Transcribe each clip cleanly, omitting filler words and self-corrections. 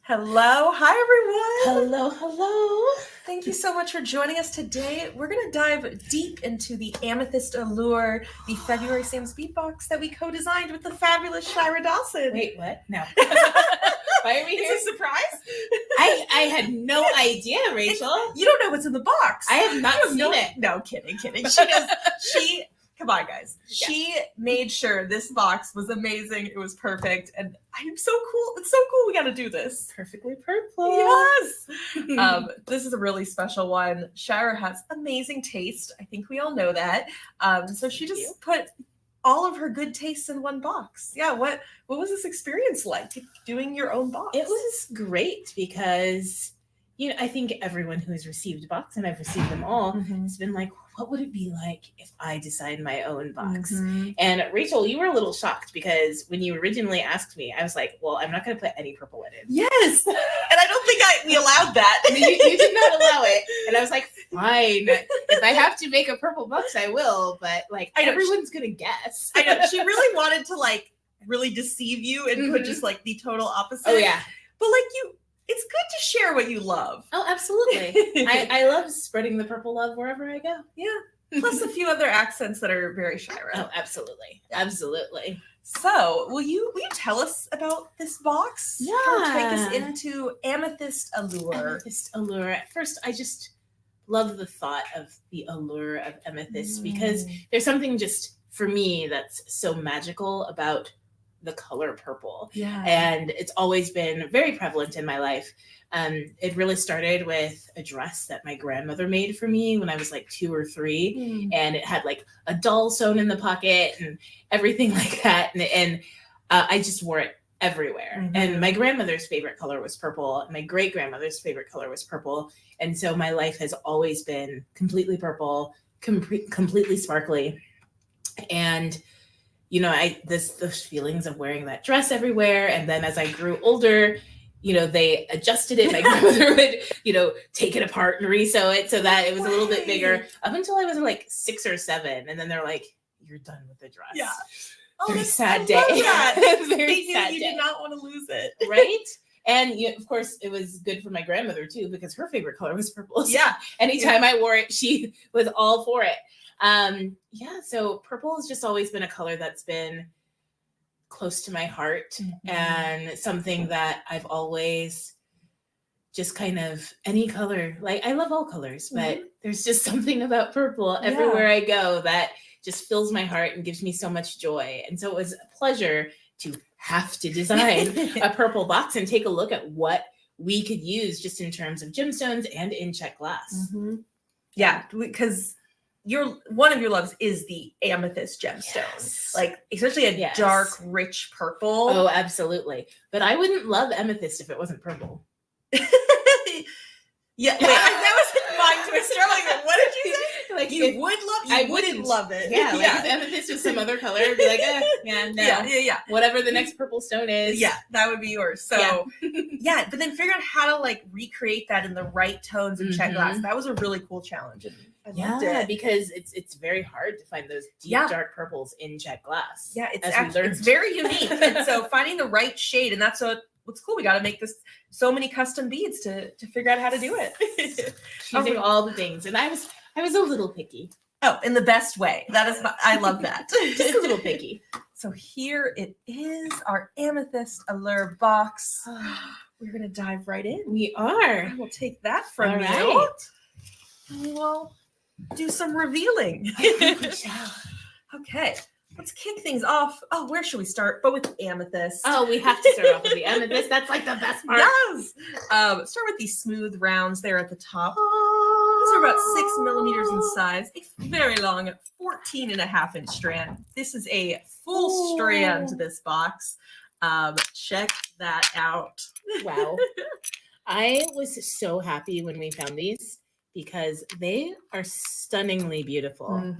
Hello. Hi, everyone. Hello. Thank you so much for joining us today. We're going to dive deep into the Amethyst Allure, the February Sam's Bead box that we co-designed with the fabulous Shyra Dawson. Wait, what? No. Why are we here? It's a surprise. I had no idea, Rachel. You don't know what's in the box. I have not seen it. No, kidding. Come on, guys. Yeah. She made sure this box was amazing. It was perfect. And I am so cool. It's so cool we got to do this. Perfectly purple. Yes. This is a really special one. Shyra has amazing taste. I think we all know that. So she just put all of her good tastes in one box. Yeah. What was this experience like doing your own box? It was great because, I think everyone who has received a box, and I've received them all, has been like, what would it be like if I designed my own box? And Rachel, you were a little shocked because when you originally asked me, I was like, well, I'm not going to put any purple in it. Yes. And I don't think we allowed that. You did not allow it. And I was like, fine. If I have to make a purple box, I will. But everyone's going to guess. I know. She really wanted to really deceive you and put just the total opposite. Oh, yeah. But it's good to share what you love. Oh, absolutely. I love spreading the purple love wherever I go. Yeah. Plus a few other accents that are very Shyra. Oh, absolutely. Absolutely. So, will you tell us about this box? Yeah. Take us into Amethyst Allure. Amethyst Allure. At first, I just love the thought of the allure of amethyst because there's something just, for me, that's so magical about the color purple. Yeah. And it's always been very prevalent in my life. It really started with a dress that my grandmother made for me when I was 2 or 3. And it had a doll sewn in the pocket and everything like that. And I just wore it everywhere. And my grandmother's favorite color was purple. And my great grandmother's favorite color was purple. And so my life has always been completely purple, completely sparkly. And those feelings of wearing that dress everywhere. And then as I grew older, they adjusted it. My grandmother would, take it apart and resew it so that it was a little bit bigger up until I was 6 or 7. And then they're like, you're done with the dress. Yeah. Very sad day. Very sad day. You did not want to lose it. Right? And of course, it was good for my grandmother too, because her favorite color was purple. So yeah. Anytime I wore it, she was all for it. So purple has just always been a color that's been close to my heart and something that I've always just kind of any color, I love all colors, but there's just something about purple everywhere I go that just fills my heart and gives me so much joy. And so it was a pleasure to have to design a purple box and take a look at what we could use just in terms of gemstones and in check glass. Yeah, because one of your loves is the amethyst gemstones, especially a dark, rich purple. Oh, absolutely. But I wouldn't love amethyst if it wasn't purple. Yeah, that was my twister. I'm what did you say? You would love it. I wouldn't love it. Yeah, if amethyst was some other color, I'd be like, yeah. Whatever the next purple stone is. Yeah, that would be yours. So, but then figure out how to recreate that in the right tones and check glass. That was a really cool challenge. I loved it. Because it's very hard to find those deep dark purples in check glass. Yeah, it's very unique. And so finding the right shade, and that's what's cool. We got to make so many custom beads to figure out how to do it. Choosing all the things, and I was a little picky. Oh, in the best way. I love that. Just a little picky. So here it is, our Amethyst Allure box. We're gonna dive right in. We are. I will take that from you. Right. And we will do some revealing. Okay. Let's kick things off. Oh, where should we start? But with amethyst. Oh, we have to start off with the amethyst. That's the best part. Yes. Start with these smooth rounds there at the top. These are about 6 millimeters in size. A very long 14.5-inch strand. This is a full strand to this box. Check that out. Wow. I was so happy when we found these because they are stunningly beautiful.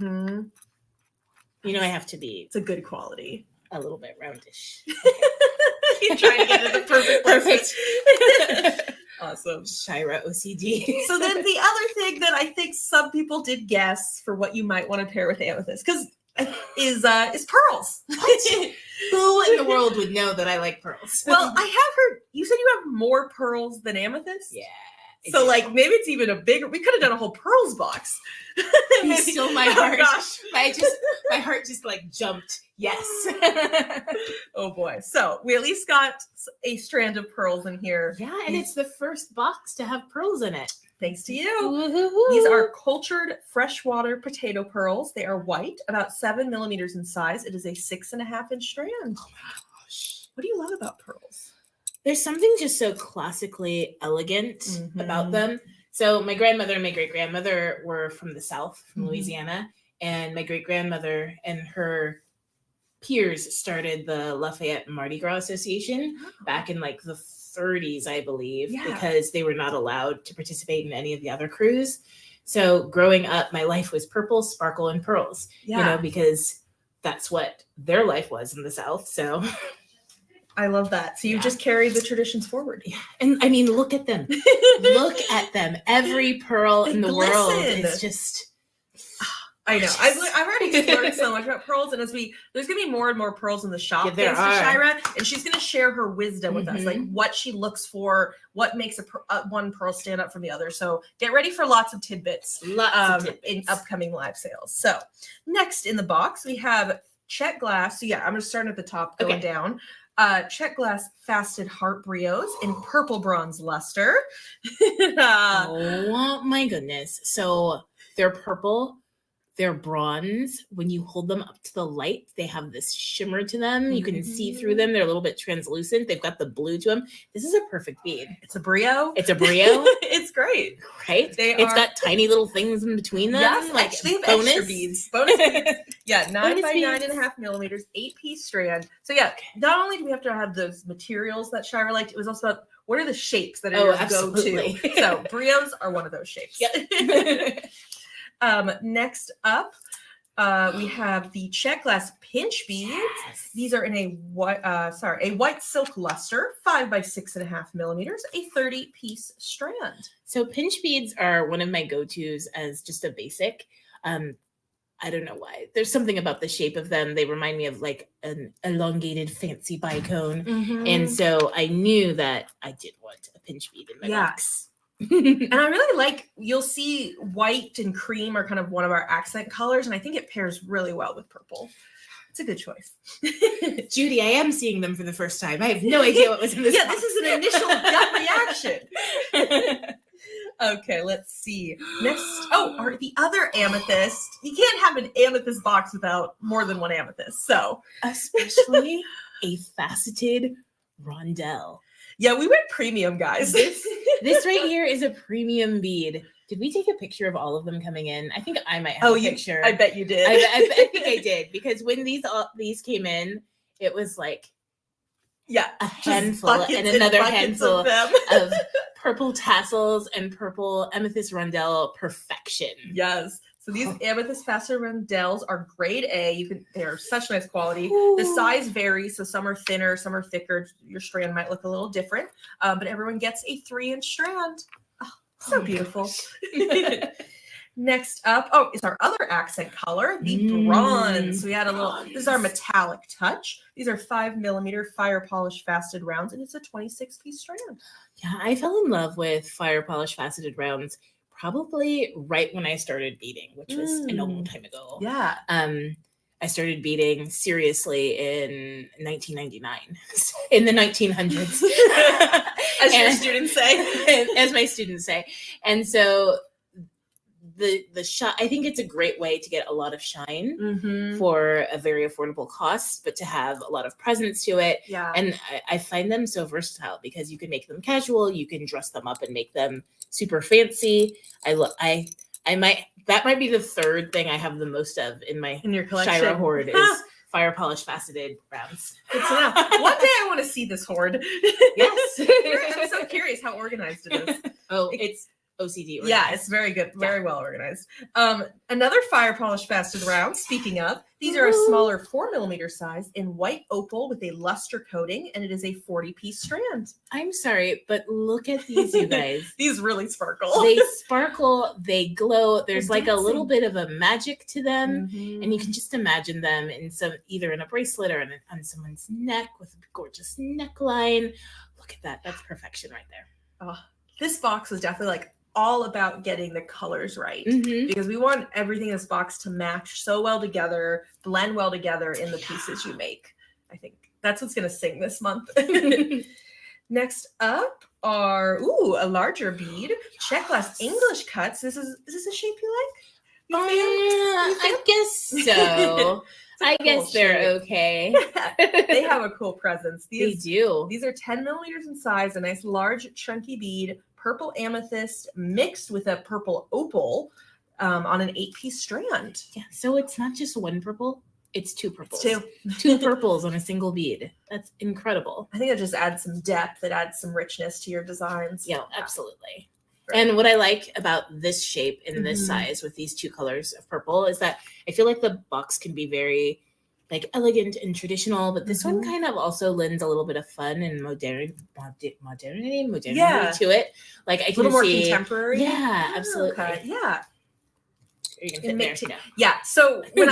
I have to be. It's a good quality. A little bit roundish. You're trying to get it the perfect. Awesome. Shyra OCD. So then the other thing that I think some people did guess for what you might want to pair with amethyst, because is pearls. Who in the world would know that I like pearls? Well, I have heard you more pearls than amethyst. Yeah. So like maybe it's even a bigger. We could have done a whole pearls box. You still my heart. Oh gosh, my heart just like jumped. Yes. Oh boy. So we at least got a strand of pearls in here. Yeah, and it's the first box to have pearls in it. Thanks to you. Woo-hoo-hoo. These are cultured freshwater potato pearls. They are white, about 7 millimeters in size. It is a 6.5-inch strand. Oh my gosh. What do you love about pearls? There's something just so classically elegant about them. So my grandmother and my great-grandmother were from the South, from Louisiana, and my great-grandmother and her peers started the Lafayette Mardi Gras Association back in like the 30s, I believe, because they were not allowed to participate in any of the other crews. So growing up, my life was purple, sparkle, and pearls, you know, because that's what their life was in the South. So I love that. So you just carried the traditions forward. Yeah. And I mean, look at them. Look at them. Every pearl in the world is just... I know. I've already learned so much about pearls, and there's gonna be more and more pearls in the shop. Yeah, there thanks to are. Shyra, and she's gonna share her wisdom with us, like what she looks for, what makes one pearl stand up from the other. So get ready for lots of tidbits, in upcoming live sales. So next in the box we have check glass. So yeah, I'm gonna start at the top, going down. Check glass faceted heart brios in purple bronze luster. Oh my goodness! So they're purple. They're bronze. When you hold them up to the light, they have this shimmer to them. You can see through them. They're a little bit translucent. They've got the blue to them. This is a perfect bead. It's a brio. It's a brio. It's great. Right? It's got tiny little things in between them. Yes, like they have bonus extra beads. Bonus beads. Yeah, 9 bonus by beads. 9.5 millimeters, 8-piece strand. So yeah, not only do we have to have those materials that Shyra liked, it was also about what are the shapes that are your absolutely. go-to. So brios are one of those shapes. Yep. Next up, we have the check glass pinch beads. Yes. These are in a white silk luster, 5 by 6.5 millimeters, a 30-piece strand. So pinch beads are one of my go-tos as just a basic. I don't know why. There's something about the shape of them. They remind me of like an elongated fancy bicone. And so I knew that I did want a pinch bead in my box. And I really like, you'll see white and cream are kind of one of our accent colors, and I think it pairs really well with purple. It's a good choice. Judy, I am seeing them for the first time. I have no idea what was in this box. This is an initial gut reaction. Okay, let's see. Next, are the other amethyst. You can't have an amethyst box without more than one amethyst. So, especially a faceted rondelle. Yeah, we went premium, guys. This right here is a premium bead. Did we take a picture of all of them coming in? I think I might have a picture. I bet you did. I think I did, because when these came in, it was like a handful and another handful of purple tassels and purple amethyst rondelle perfection. Yes. So these amethyst faceted rondelles are grade A. They're such nice quality. The size varies, so some are thinner, some are thicker. Your strand might look a little different, but everyone gets a 3-inch strand. Oh, so beautiful. Next up, is our other accent color, the bronze. So we had this is our metallic touch. These are 5 millimeter fire polish faceted rounds, and it's a 26-piece strand. Yeah, I fell in love with fire polish faceted rounds probably right when I started beading, which was a long time ago. Yeah. I started beading seriously in 1999, in the 1900s. As your students say. As my students say. And so the shine, I think it's a great way to get a lot of shine for a very affordable cost, but to have a lot of presence to it. Yeah. And I find them so versatile because you can make them casual, you can dress them up and make them super fancy. That might be the third thing I have the most of in your collection. Shyra hoard is fire polish faceted rounds. Good to know. One day I want to see this hoard. Yes. I'm so curious how organized it is. It's OCD organized. Yeah, it's very good. Very well organized. Another fire polish faceted round. Speaking of, these are a smaller 4 millimeter size in white opal with a luster coating, and it is a 40-piece strand. I'm sorry, but look at these, you guys. These really sparkle. They sparkle. They glow. There's like a little bit of a magic to them, and you can just imagine them either in a bracelet or on someone's neck with a gorgeous neckline. Look at that. That's perfection right there. Oh, this box was definitely like all about getting the colors right Mhm. because we want everything in this box to match so well together, blend well together in the pieces you make. I think that's what's going to sing this month. Next up are a larger bead, check glass English cuts. Is this a shape you like? I guess so. I guess they're okay. They have a cool presence. They do. These are 10 millimeters in size, a nice large chunky bead, purple amethyst mixed with a purple opal on an 8-piece strand. Yeah, so it's not just one purple, it's two purples. It's two purples on a single bead. That's incredible. I think it just adds some depth. It adds some richness to your designs. Yeah, absolutely. And what I like about this shape and this size with these two colors of purple is that I feel like the box can be very like elegant and traditional, but this one kind of also lends a little bit of fun and modernity to it. Like I can a little more see, contemporary. Yeah, absolutely. Okay. Yeah. You can fit there. Yeah. So when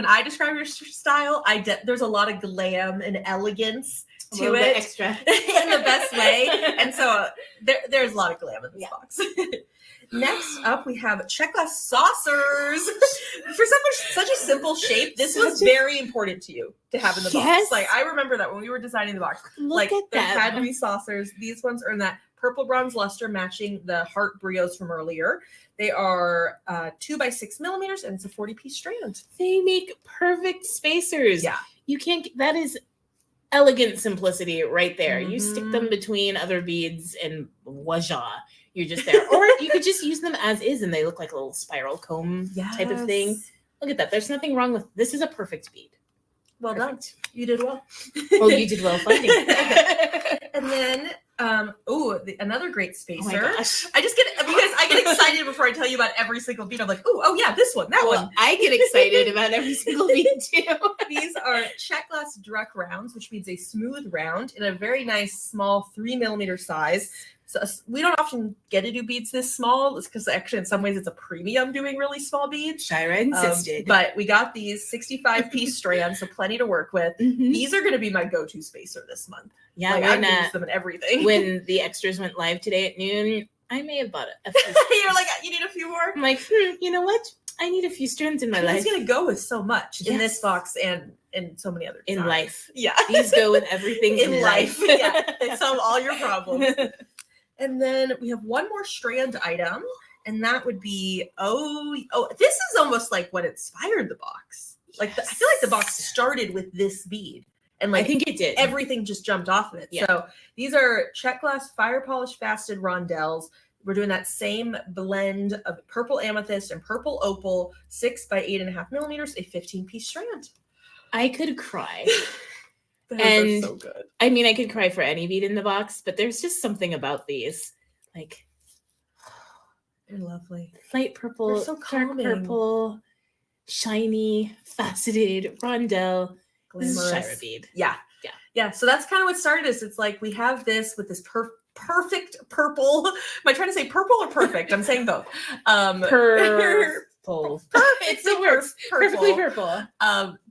I describe your style, there's a lot of glam and elegance to it, extra in the best way. And so there's a lot of glam in this box. Next up, we have check glass saucers. For such a simple shape, this was very important to you to have in the box. Like I remember that when we were designing the box, there had to be saucers. These ones are in that purple bronze luster matching the heart brios from earlier. They are 2 by 6 millimeters and it's a 40-piece strand. They make perfect spacers. Yeah. You can't, that is elegant simplicity right there. You stick them between other beads and voila, you're just there. Or you could just use them as is and they look like a little spiral comb type of thing. Look at that. There's nothing wrong with this. Is a perfect bead. Well done. You did well. Well, you did well finding it. And then another great spacer. Oh my gosh. I get excited before I tell you about every single bead. I'm like, oh yeah, this one, that one. I get excited about every single bead too. These are check glass Druck rounds, which means a smooth round in a very nice small 3 millimeter size. So we don't often get to do beads this small because actually in some ways it's a premium doing really small beads. Shyra insisted. But we got these 65-piece strands, so plenty to work with. These are going to be my go-to spacer this month. Yeah, like, I use them in everything. When the extras went live today at noon, I may have bought a few. You're like, you need a few more? I'm like, you know what? I need a few strands in my life. It's going to go with so much in this box and in so many other designs. In life. Yeah. These go with everything in life. Yeah, they solve all your problems. And then we have one more strand item, and that would be, this is almost like what inspired the box. Like, I feel like the box started with this bead. And like, I think it did. Everything just jumped off of it. Yeah. So these are check glass fire polished faceted rondelles. We're doing that same blend of purple amethyst and purple opal, 6 by 8.5 millimeters, a 15-piece strand. I could cry. Those are so good. I mean, I could cry for any bead in the box, but there's just something about these. Like, they're lovely. Light purple, they're so calming. Dark purple, shiny, faceted, rondelle. Glamorous. Shyra bead. Yeah. So that's kind of what started this. It's like we have this with this perfect purple. Am I trying to say purple or perfect? I'm saying both. Purple. It's the worst. Perfectly purple.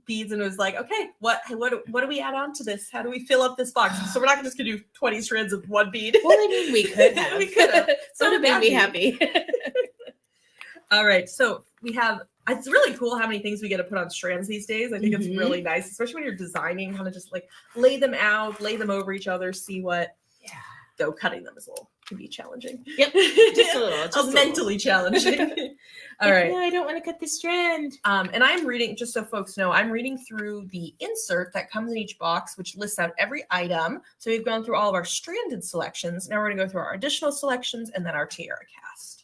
Beads, and it was like, okay, what do we add on to this? How do we fill up this box? So we're not just gonna do 20 strands of one bead. Well, I mean, we could have. We could have. So it made me happy. All right, so we have. It's really cool how many things we get to put on strands these days. I think it's really nice, especially when you're designing, kind of just like lay them out, lay them over each other, see what. Yeah. Though cutting them can be challenging. Yep, just a little. Just mentally challenging. All right. No, I don't want to cut the strand. And I'm reading, just so folks know, I'm reading through the insert that comes in each box, which lists out every item. So we've gone through all of our stranded selections. Now we're going to go through our additional selections and then our TierraCast.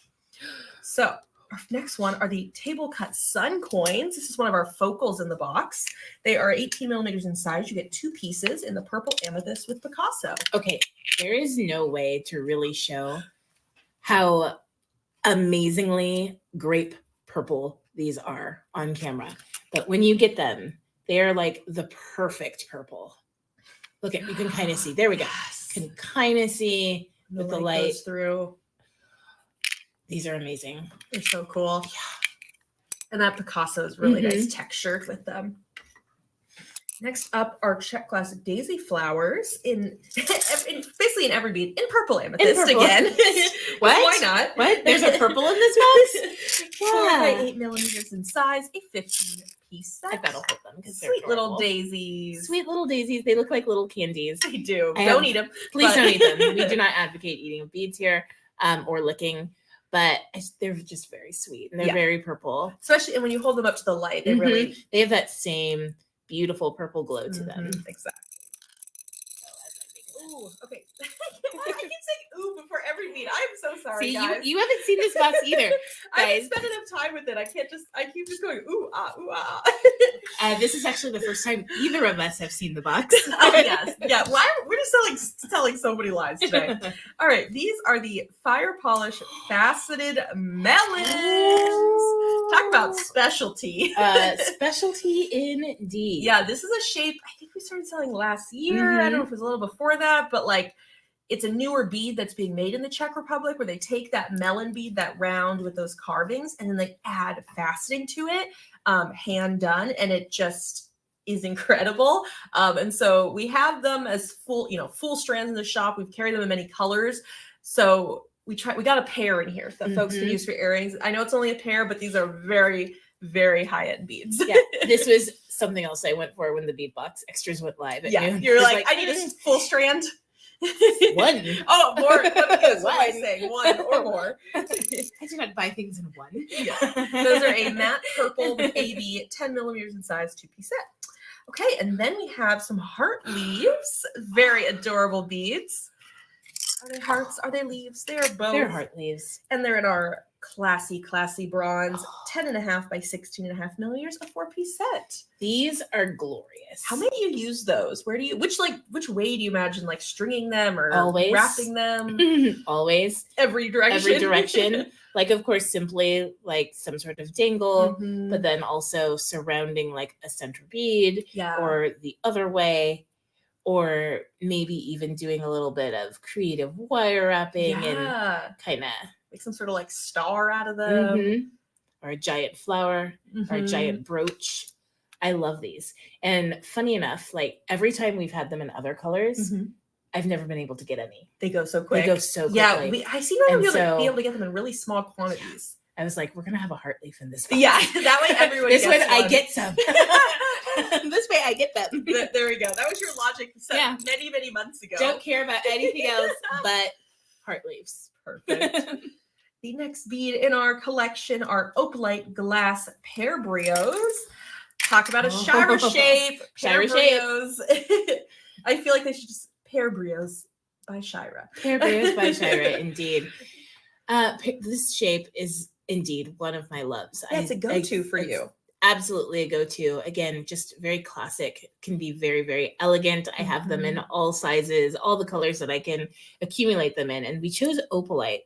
So our next one are the table cut sun coins. This is one of our focals in the box. They are 18 millimeters in size. You get 2 pieces in the purple amethyst with Picasso. Okay, there is no way to really show how amazingly grape purple these are on camera. But when you get them, they're like the perfect purple. Look at, you can kind of see. There we go. Can kind of see with the light goes through. These are amazing. They're so cool. Yeah. And that Picasso is really nice texture with them. Next up are Czech classic daisy flowers in basically in every bead in purple amethyst purple. again. What? Why not? What? There's a purple in this box? 4 by Yeah. 8 millimeters in size, a 15-piece set. I bet I'll hold them because they're Sweet little adorable. daisies. Sweet little daisies. They look like little candies. They do. I Don't have- eat them. Please but- don't eat them. We do not advocate eating of beads here, or licking, but they're just very sweet and they're Yeah. very purple. Especially when you hold them up to the light, they really They have that same beautiful purple glow to them. Exactly. Ooh, okay. I keep saying ooh before every bead. I'm so sorry, See, guys. you haven't seen this box either. I haven't guys. spent enough time with it. I keep just going ooh ah. This is actually the first time either of us have seen the box. Oh yes, yeah. Why we're just telling so many lies today. All right, these are the fire polish faceted melons. Talk about specialty. Specialty indeed. Yeah, this is a shape I think we started selling last year. I don't know if it was a little before that, but like it's a newer bead that's being made in the Czech Republic where they take that melon bead, that round with those carvings, and then they add faceting to it, hand done, and it just is incredible. And so we have them as full strands in the shop. We've carried them in many colors. So we got a pair in here that folks can use for earrings. I know it's only a pair, but these are very, very high-end beads. Yeah, this was something else I went for when the bead box extras went live at noon. You're like, I need a full strand. One. Oh, more. What am I One. saying? One or more. I do not buy things in one. Yeah. Those are a matte purple with AB 10 millimeters in size, 2-piece set. Okay, and then we have some heart leaves. Very adorable beads. Are they hearts? Are they leaves? They are both. They're heart leaves. And they're in our classy bronze, 10.5 by 16.5 millimeters, a 4-piece set. These are glorious. How many do you use those? Which way do you imagine like stringing them or Always. wrapping them? Always. Every direction. Every direction. Like, of course, simply like some sort of dangle, Mhm. but then also surrounding like a center bead or the other way, or maybe even doing a little bit of creative wire wrapping and kind of make some sort of like star out of them. Or a giant flower or a giant brooch. I love these. And funny enough, like every time we've had them in other colors, I've never been able to get any. They go so quick. They go so quickly. Yeah, I seem to be able to get them in really small quantities. I was like, we're gonna have a heart leaf in this box. Yeah, that way everyone this gets way one. I get some. This way I get them. There we go. That was your logic set many, many months ago. Don't care about anything else but heart leaves. Perfect. The next bead in our collection are opalite glass pear brios. Talk about a Shyra shape. Shyra shape. Brios. I feel like they should just pear brios by Shyra. Pear brios by Shyra, indeed. This shape is indeed one of my loves. Yeah, it's a go-to for you. Absolutely a go-to. Again, just very classic, can be very, very elegant. I have them in all sizes, all the colors that I can accumulate them in. And we chose opalite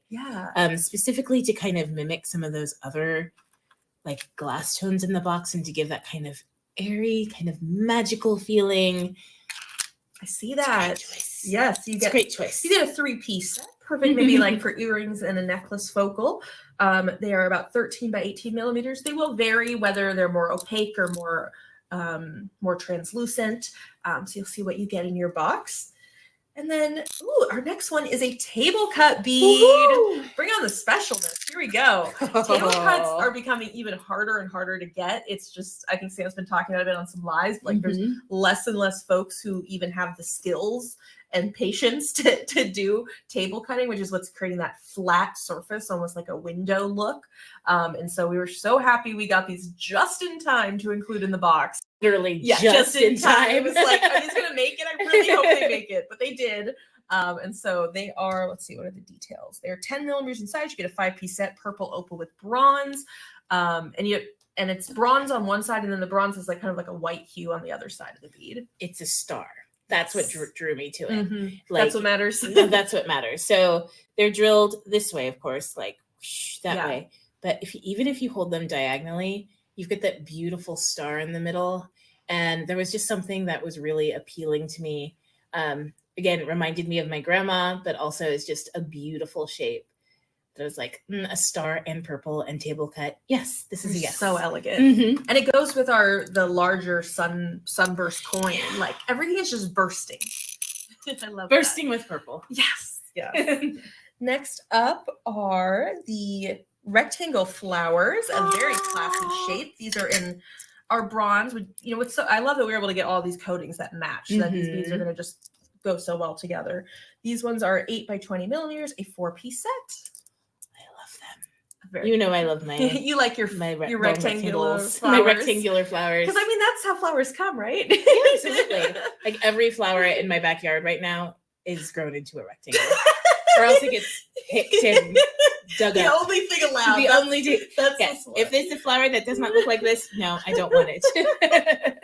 specifically to kind of mimic some of those other like glass tones in the box and to give that kind of airy, kind of magical feeling. I see that. Yes, you get great choice. You get a 3-piece set. Perfect, maybe like for earrings and a necklace focal. They are about 13 by 18 millimeters. They will vary whether they're more opaque or more translucent. So you'll see what you get in your box. And then, our next one is a table cut bead. Woo-hoo! Bring on the specialness. Here we go. Table cuts are becoming even harder and harder to get. It's just, I think Sam's been talking about it on some lives. Like there's less and less folks who even have the skills and patience to do table cutting, which is what's creating that flat surface, almost like a window look. And so we were so happy we got these just in time to include in the box. Literally just in time. It was like, are these going to make it? I really hope they make it, but they did. And so they are, let's see, what are the details? They're 10 millimeters in size. You get a 5-piece set, purple opal with bronze. And it's bronze on one side, and then the bronze is like kind of like a white hue on the other side of the bead. It's a star. That's what drew me to it. Like, that's what matters. That's what matters. So they're drilled this way, of course, like that way. But even if you hold them diagonally, you've got that beautiful star in the middle. And there was just something that was really appealing to me. Again, it reminded me of my grandma, but also is just a beautiful shape That was like a star and purple and table cut. Yes, this is a yes. So elegant. Mhm. And it goes with the larger sunburst coin. Like everything is just bursting. I love Bursting with purple. Yes. Yes. Next up are the rectangle flowers, a very classy shape. These are in our bronze. I love that we were able to get all these coatings that match. So that these beads are going to just go so well together. These ones are 8 by 20 millimeters, a 4-piece set. I love them. I love my. You like your rectangular flowers. My rectangular flowers. Because that's how flowers come, right? Yeah, absolutely. Like every flower in my backyard right now is grown into a rectangle, or else it gets picked and dug the up. only thing allowed. The only thing. That's if it's a flower that does not look like this, no, I don't want it.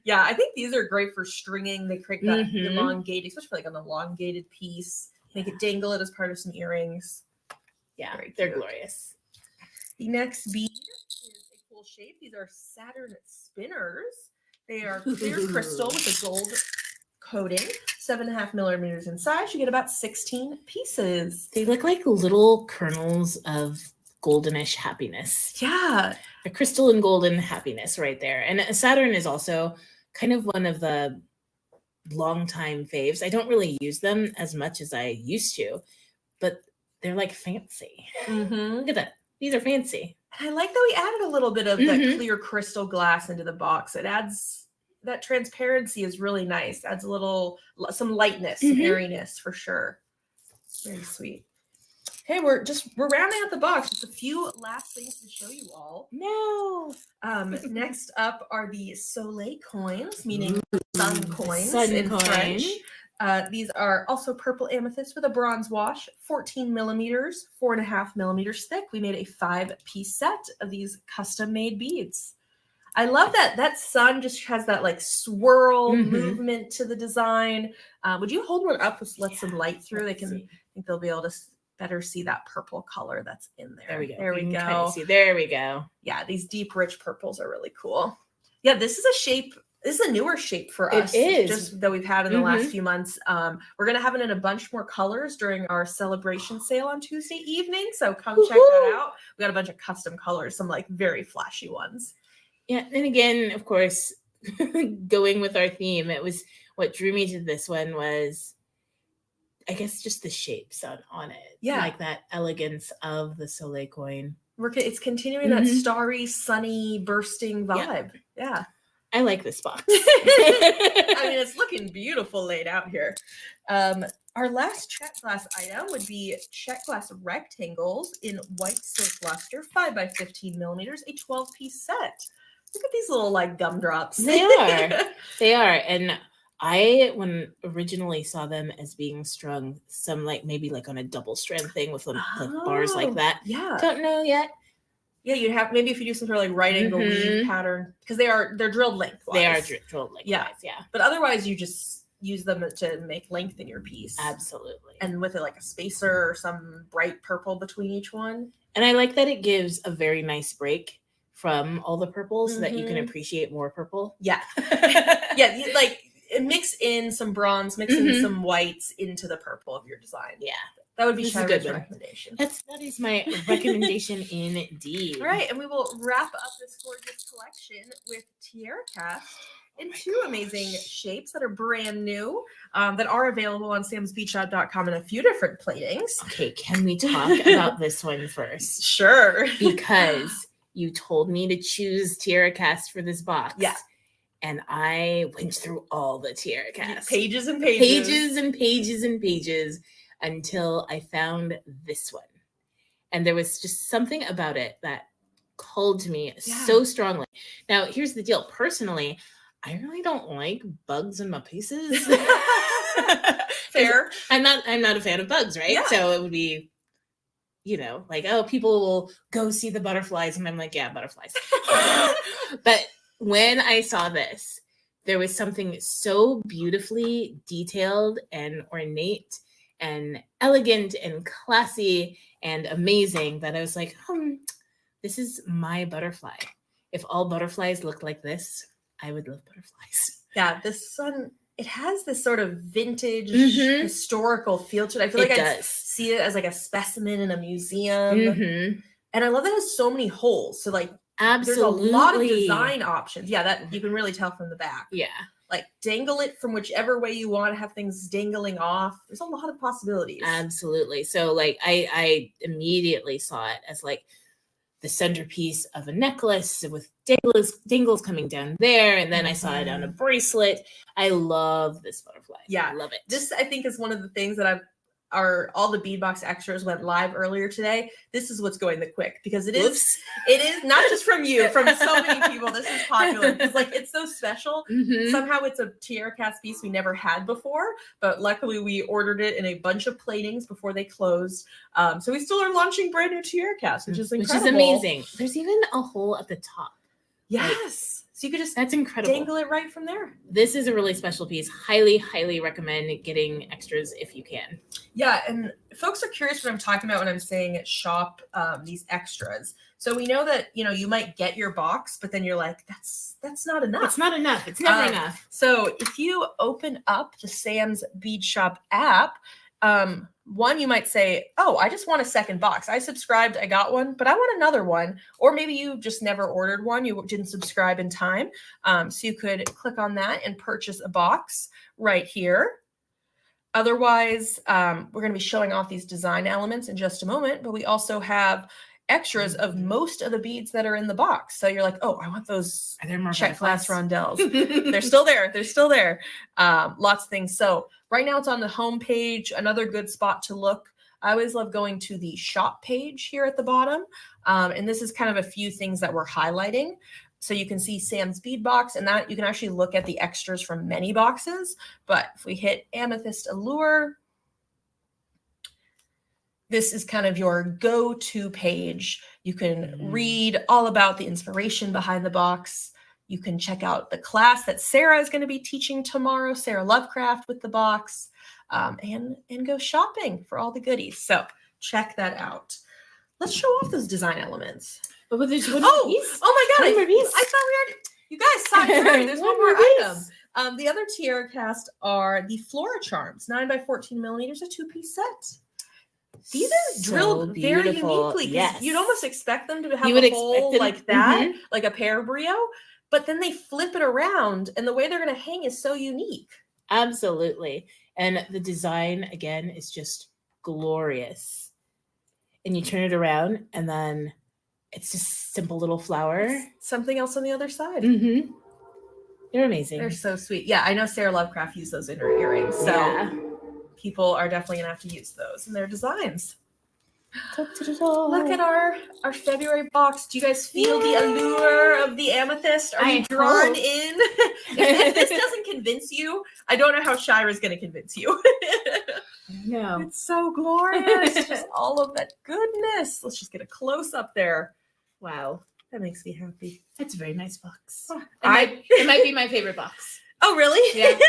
Yeah, I think these are great for stringing. They create that elongated, especially like an elongated piece. Make it dangle it as part of some earrings. Yeah, they're glorious. The next bead is a cool shape. These are Saturn spinners. They are clear crystal with a gold coating, 7.5 millimeters in size. You get about 16 pieces. They look like little kernels of goldenish happiness. Yeah. A crystal and golden happiness right there. And Saturn is also kind of one of the longtime faves. I don't really use them as much as I used to, but they're like fancy. Look at that. These are fancy. And I like that we added a little bit of that clear crystal glass into the box. It adds that transparency is really nice. Adds some lightness, some airiness for sure. Very sweet. Okay, we're rounding out the box. Just a few last things to show you all. No. Next up are the Soleil coins, meaning sun coins in coin. French. These are also purple amethyst with a bronze wash, 14 millimeters, 4.5 millimeters thick. We made a 5-piece set of these custom-made beads. I love that sun just has that like swirl movement to the design. Would you hold one up? Let some light through. I think they'll be able to better see that purple color that's in there. There we go. There we go. There we go. Yeah, these deep, rich purples are really cool. Yeah, this is a newer shape for us. It is. Just that we've had in the last few months. We're going to have it in a bunch more colors during our celebration sale on Tuesday evening. So come check that out. We got a bunch of custom colors, some like very flashy ones. Yeah, and again, of course, going with our theme, it was what drew me to this one was, I guess, just the shapes on it. Yeah. Like that elegance of the Soleil coin. It's continuing that starry, sunny, bursting vibe. Yeah. I like this box. I mean, it's looking beautiful laid out here. Our last check glass item would be check glass rectangles in white silk luster, 5 by 15 millimeters, a 12-piece set. Look at these little like gumdrops. They are. They are. And I, when originally saw them as being strung, some like maybe like on a double strand thing with like bars like that. Yeah. Don't know yet. Yeah, you'd have maybe if you do some sort of like right angle weave pattern, because they're drilled lengthwise. They are drilled lengthwise. Yeah. But otherwise, you just use them to make length in your piece. Absolutely. And with it like a spacer or some bright purple between each one. And I like that it gives a very nice break from all the purples so that you can appreciate more purple. Yeah. Yeah, like mix in some bronze, mix in some whites into the purple of your design. Yeah. That would be Shyra's recommendation. That is my recommendation indeed. All right, and we will wrap up this gorgeous collection with TierraCast in 2 amazing shapes that are brand new, that are available on samsbeachshop.com in a few different platings. Okay, can we talk about this one first? Sure. Because you told me to choose TierraCast for this box. Yeah. And I went through all the TierraCast. Pages and pages. Pages and pages and pages until I found this one. And there was just something about it that called to me so strongly. Now, here's the deal. Personally, I really don't like bugs in my pieces. Fair. I'm not a fan of bugs, right? Yeah. So it would be, like, oh, people will go see the butterflies. And I'm like, yeah, butterflies. But when I saw this, there was something so beautifully detailed and ornate and elegant and classy and amazing that I was like, this is my butterfly. If all butterflies looked like this, I would love butterflies. Yeah, this one, it has this sort of vintage Mhm. historical feel to it. I feel It like I does. see it as like a specimen in a museum. Mhm. And I love that it has so many holes. So like Absolutely. there's a lot of design options. Yeah, that you can really tell from the back. Yeah. Like dangle it from whichever way you want to have things dangling off. There's a lot of possibilities. Absolutely. So like I immediately saw it as like the centerpiece of a necklace with dangles coming down there, and then I saw it on a bracelet. I love this butterfly. Yeah. I love it. This I think is one of the things that all the beadbox extras went live earlier today. This is what's going the quick because it is not just from you, from so many people. This is popular because like it's so special. Mhm. Somehow it's a TierraCast piece we never had before, but luckily we ordered it in a bunch of platings before they closed. So we still are launching brand new TierraCast, which is incredible. Which is amazing. There's even a hole at the top. Yes. So you could just That's incredible. dangle it right from there. This is a really special piece. Highly, highly recommend getting extras if you can. Yeah, and folks are curious what I'm talking about when I'm saying shop these extras. So we know that you might get your box, but then you're like, that's not enough. It's not enough. It's never enough. So if you open up the Sam's Bead Shop app, one, you might say, oh, I just want a second box. I subscribed, I got one, but I want another one. Or maybe you just never ordered one. You didn't subscribe in time. So you could click on that and purchase a box right here. Otherwise, we're going to be showing off these design elements in just a moment, but we also have extras of most of the beads that are in the box. So you're like, oh, I want those Are there more check glass rondelles. They're They're still there. They're still there. Lots of things. So right now it's on the home page. Another good spot to look. I always love going to the shop page here at the bottom. And this is kind of a few things that we're highlighting. So you can see Sam's bead box, and that you can actually look at the extras from many boxes. But if we hit Amethyst Allure, this is kind of your go-to page. You can read all about the inspiration behind the box. You can check out the class that Sarah is going to be teaching tomorrow, Sarah Lovecraft, with the box, and go shopping for all the goodies. So check that out. Let's show off those design elements. But there's one oh piece. my God. One more piece. I thought we already, you guys saw it. Right. There's one more item. The other TierraCast are the Flora charms, 9x14 millimeters, a 2-piece set. These are drilled very uniquely. Yes. You'd almost expect them to have You would a hole expect like that, like a pear brio, but then they flip it around, and the way they're going to hang is so unique. Absolutely. And the design, again, is just glorious. And you turn it around, and then it's just simple little flower. It's something else on the other side. Mm-hmm. They're amazing. They're so sweet. Yeah, I know Sarah Lovecraft used those in her earrings. So people are definitely going to have to use those in their designs. Look at our February box. Do you guys feel the allure of the amethyst? Are you drawn in? If this doesn't convince you, I don't know how Shyra is going to convince you. No. It's so glorious. Just all of that goodness. Let's just get a close up there. Wow. That makes me happy. It's a very nice box. Oh, It might be my favorite box. Oh, really? Yeah.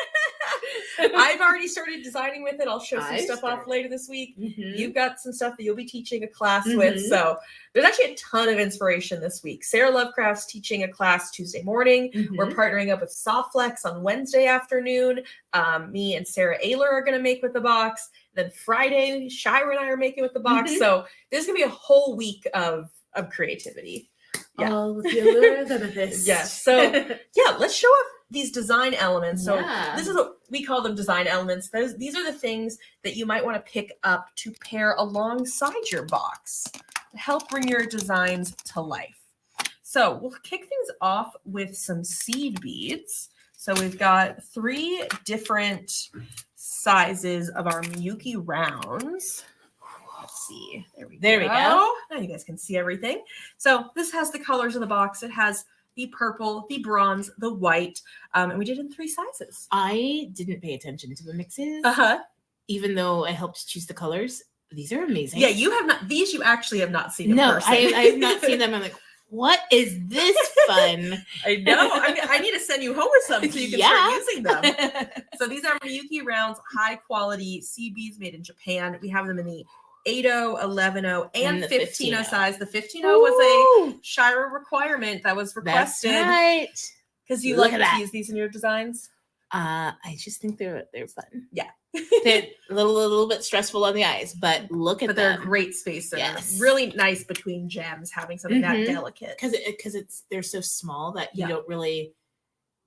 I've already started designing with it. I'll show some stuff off later this week. Mm-hmm. You've got some stuff that you'll be teaching a class with. So there's actually a ton of inspiration this week. Sarah Lovecraft's teaching a class Tuesday morning. Mm-hmm. We're partnering up with Softflex on Wednesday afternoon. Me and Sarah Allure are going to make with the box. Then Friday, Shyra and I are making with the box. Mm-hmm. So there's going to be a whole week of creativity. Yeah. All with the allure of amethyst. Yes. So yeah, let's show off these design elements. So this is what we call them, design elements. These are the things that you might want to pick up to pair alongside your box to help bring your designs to life. So we'll kick things off with some seed beads. So we've got 3 different sizes of our Miyuki rounds. Let's see. There we go. Now you guys can see everything. So this has the colors of the box. It has the purple, the bronze, the white, and we did it in 3 sizes. I didn't pay attention to the mixes, even though I helped choose the colors. These are amazing. Yeah, you have not. These you actually have not seen. No, I have not seen them. I'm like, what is this fun? I know. I need to send you home with some so you can start using them. So these are Miyuki rounds, high quality seed beads made in Japan. We have them in the 8-0, 11-0, and 15-0 size. The 15-0 was a Shyra requirement that was requested. That's right. Because you like to use these in your designs. I just think they're fun. Yeah. They're a little bit stressful on the eyes, but look at But them. they're a great spacer. Yes. Really nice between gems, having something that delicate. Because they're so small that you don't really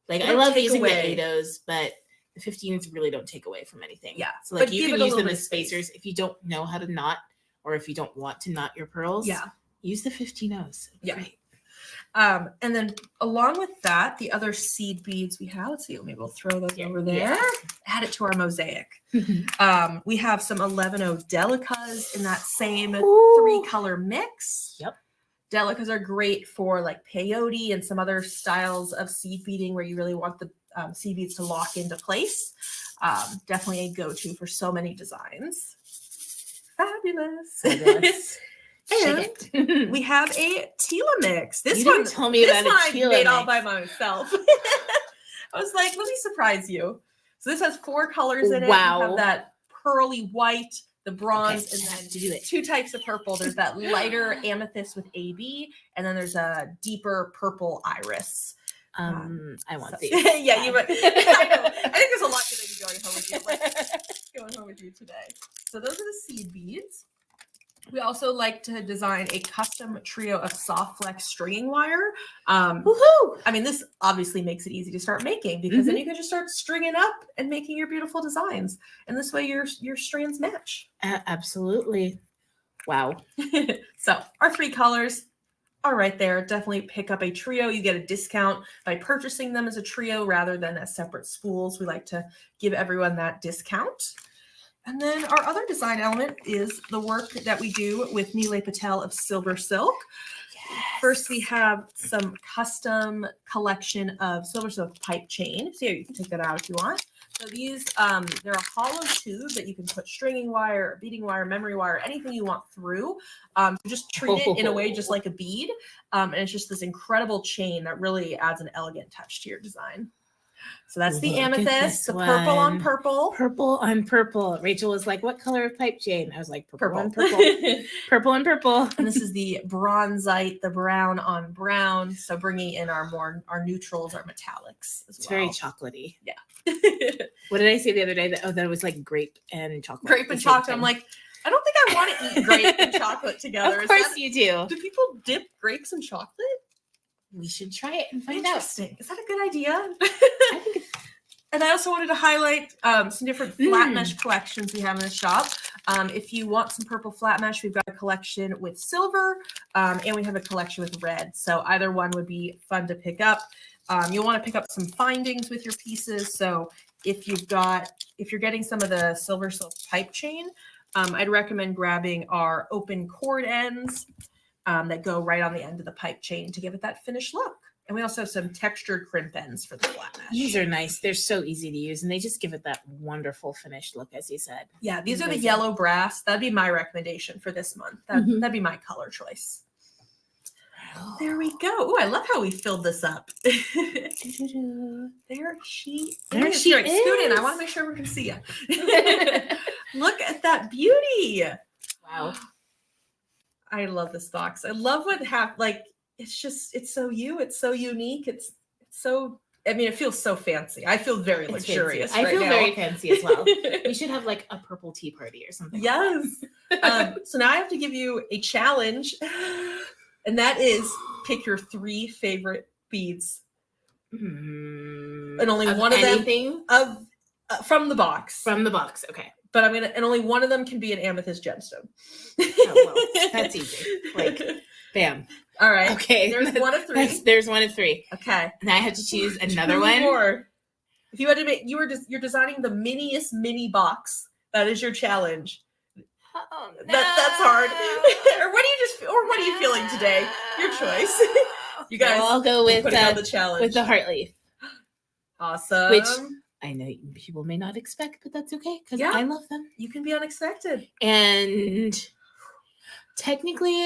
like. They I don't love take using away. the 8s, but the 15s really don't take away from anything. Yeah. So like But you give can it a use little them bit as of space. spacers if you don't know how to knot, or if you don't want to knot your pearls. Yeah. Use the 15Os. Yeah. Great. And then along with that, the other seed beads we have, let's see, maybe we'll throw those over there, add it to our mosaic. We have some 11O delicas in that same 3-color mix. Yep. Delicas are great for like peyote and some other styles of seed beading where you really want the seed beads to lock into place. Definitely a go-to for so many designs. Fabulous. And we have a Tila mix. This one, tell me about I a Tila made mix. all by myself. I was like, let me surprise you. So this has 4 colors in it. Wow. You have that pearly white, the bronze, and then 2 types of purple. There's that lighter amethyst with AB, and then there's a deeper purple iris. I want these. Yeah, you would. I know. I think there's a lot going to be going home with you. Going home with you today. So those are the seed beads. We also like to design a custom trio of soft flex stringing wire. Woohoo! I mean, this obviously makes it easy to start making because then you can just start stringing up and making your beautiful designs. And this way your strands match. Absolutely. Wow. So our 3 colors are right there. Definitely pick up a trio. You get a discount by purchasing them as a trio rather than as separate spools. We like to give everyone that discount. And then our other design element is the work that we do with Nilay Patel of Silver Silk. Yes. First, we have some custom collection of Silver Silk pipe chain. So you can take that out if you want. So these, they're a hollow tube that you can put stringing wire, beading wire, memory wire, anything you want through. Just treat it in a way just like a bead. And it's just this incredible chain that really adds an elegant touch to your design. So that's the amethyst, the purple on purple. Purple on purple. Rachel was like, what color of pipe chain? I was like, purple on purple. Purple on purple. And this is the bronzite, the brown on brown. So bringing in our neutrals, our metallics as well. It's very chocolatey. Yeah. What did I say the other day? That it was like grape and chocolate. Grape and chocolate. I'm like, I don't think I want to eat grape and chocolate together. Of course you do. Do people dip grapes in chocolate? We should try it and find out. Is that a good idea? I think and I also wanted to highlight some different flat mesh collections we have in the shop. If you want some purple flat mesh, we've got a collection with silver and we have a collection with red. So either one would be fun to pick up. You'll want to pick up some findings with your pieces. So if you're getting some of the Silver Silk pipe chain, I'd recommend grabbing our open cord ends that go right on the end of the pipe chain to give it that finished look. And we also have some textured crimp ends for the flat mesh. These are nice. They're so easy to use, and they just give it that wonderful finished look, as you said. Yeah, these are the yellow brass. That'd be my recommendation for this month. That'd be my color choice. Oh. There we go. Oh, I love how we filled this up. There she is. Scoot in. I want to make sure we can see you. Look at that beauty. Wow. I love this box. I love what it's so it's so unique. It's so, I mean, it feels so fancy. I feel very luxurious. I feel very fancy as well. We should have like a purple tea party or something. Yes. So now I have to give you a challenge, and that is pick your 3 favorite beads. And only one of them from the box. From the box. Okay. But and only one of them can be an amethyst gemstone. Oh, well, that's easy. Like, bam. All right. Okay. There's one of 3. There's one of 3. Okay. Now I have to choose another one. More. If you had to make, you're designing the miniest mini box. That is your challenge. Oh, no. That's hard. Or what are you feeling today? Your choice. You guys. I'll go with the challenge with the heart leaf. Awesome. Which I know people may not expect, but that's okay because I love them. You can be unexpected. And technically,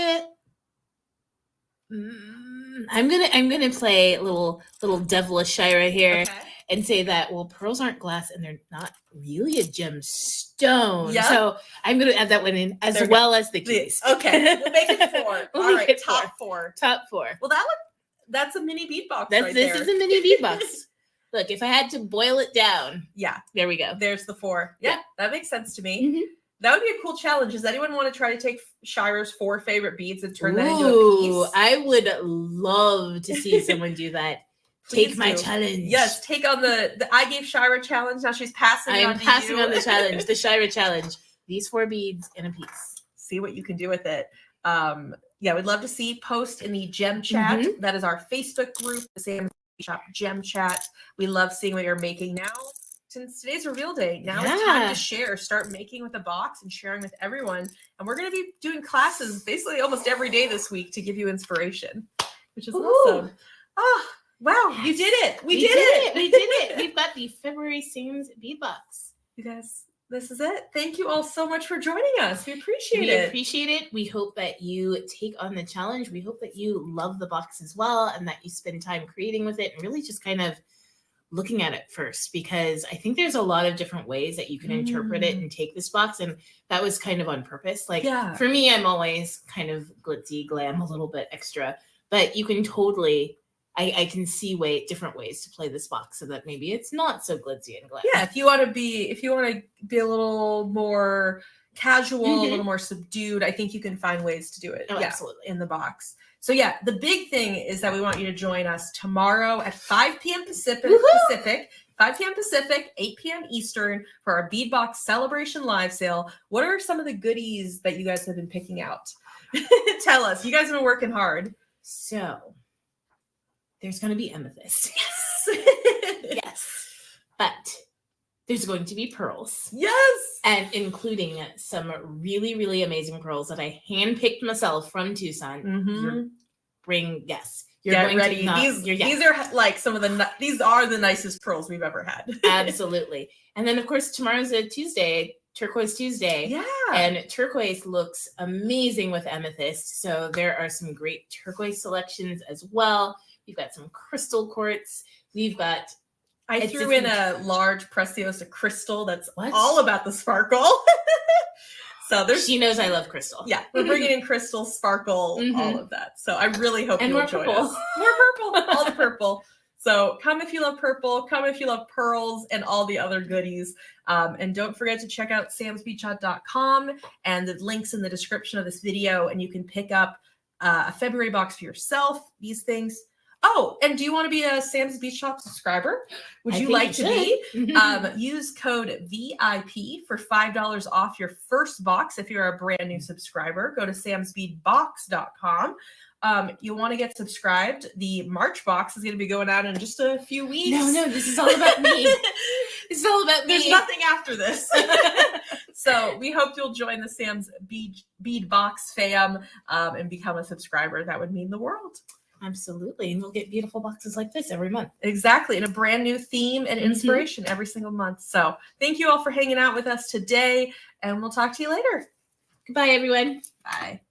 I'm gonna play a little devilish Shyra here and say that pearls aren't glass and they're not really a gemstone. Yep. So I'm gonna add that one in as well as the keys. Okay, we'll make it 4. All right, top 4. Top 4. Well, that's a mini bead box. This is a mini bead box. Look, if I had to boil it down, Yeah, there we go. there's the 4. Yeah, Yeah. that makes sense to me. Mhm. That would be a cool challenge. Does anyone want to try to take Shyra's 4 favorite beads and turn that into a Ooh, piece? I would love to see someone do that. Please Take my do. challenge. Yes, take on the I gave Shyra challenge. Now she's passing I it am on to passing you. on the challenge, the Shyra challenge. These 4 beads in a piece. See what you can do with it. Yeah, we'd love to see post in the gem chat. Mhm. That is our Facebook group, the Sam Shop Gem Chat. We love seeing what you're making now. Since today's reveal day, now it's time Yeah. to share. Start making with a box and sharing with everyone. And we're going to be doing classes basically almost every day this week to give you inspiration, which is Ooh. awesome. Oh, wow, you did it. We did it. We did it. We've got the February Sam's bead box. You guys, this is it. Thank you all so much for joining us. We appreciate We it. appreciate it. We hope that you take on the challenge. We hope that you love the box as well and that you spend time creating with it and really just kind of looking at it first, because I think there's a lot of different ways that you can interpret it and take this box. And that was kind of on purpose. Like for me, I'm always kind of glitzy, glam, a little bit extra, but you can totally, I can see different ways to play this box so that maybe it's not so glitzy and glam. Yeah, if you want to be a little more casual, a little more subdued, I think you can find ways to do it. Oh, absolutely. In the box. So yeah, the big thing is that we want you to join us tomorrow at 5 p.m. Pacific, 5 p.m. Pacific, 8 p.m. Eastern for our Bead Box Celebration Live Sale. What are some of the goodies that you guys have been picking out? Tell us. You guys have been working hard. So there's going to be amethyst. Yes. Yes. But there's going to be pearls. Yes. And including some really, really amazing pearls that I handpicked myself from Tucson. You're Get going ready. to These are like these are the nicest pearls we've ever had. Absolutely. And then of course tomorrow's a Tuesday, Turquoise Tuesday. Yeah. And turquoise looks amazing with amethyst. So there are some great turquoise selections as well. We've got some crystal quartz. We've got I threw in a large Preciosa crystal that's What? all about the sparkle. So she knows I love crystal. Yeah, we're bringing in crystal, sparkle, all of that. So I really hope you'll join us. More purple, all the purple. So come if you love purple, come if you love pearls and all the other goodies. And don't forget to check out samsbeadshop.com and the links in the description of this video, and you can pick up a February box for yourself, these things. Oh, and do you want to be a Sam's Bead Shop subscriber? Would you like to be? Use code VIP for $5 off your first box if you're a brand new subscriber. Go to samsbeadbox.com. You'll want to get subscribed. The March box is going to be going out in just a few weeks. No, this is all about me. This is all about me. There's nothing after this. So we hope you'll join the Sam's Bead Box fam and become a subscriber. That would mean the world. Absolutely. And we'll get beautiful boxes like this every month. Exactly. And a brand new theme and inspiration every single month. So thank you all for hanging out with us today. And we'll talk to you later. Goodbye, everyone. Bye.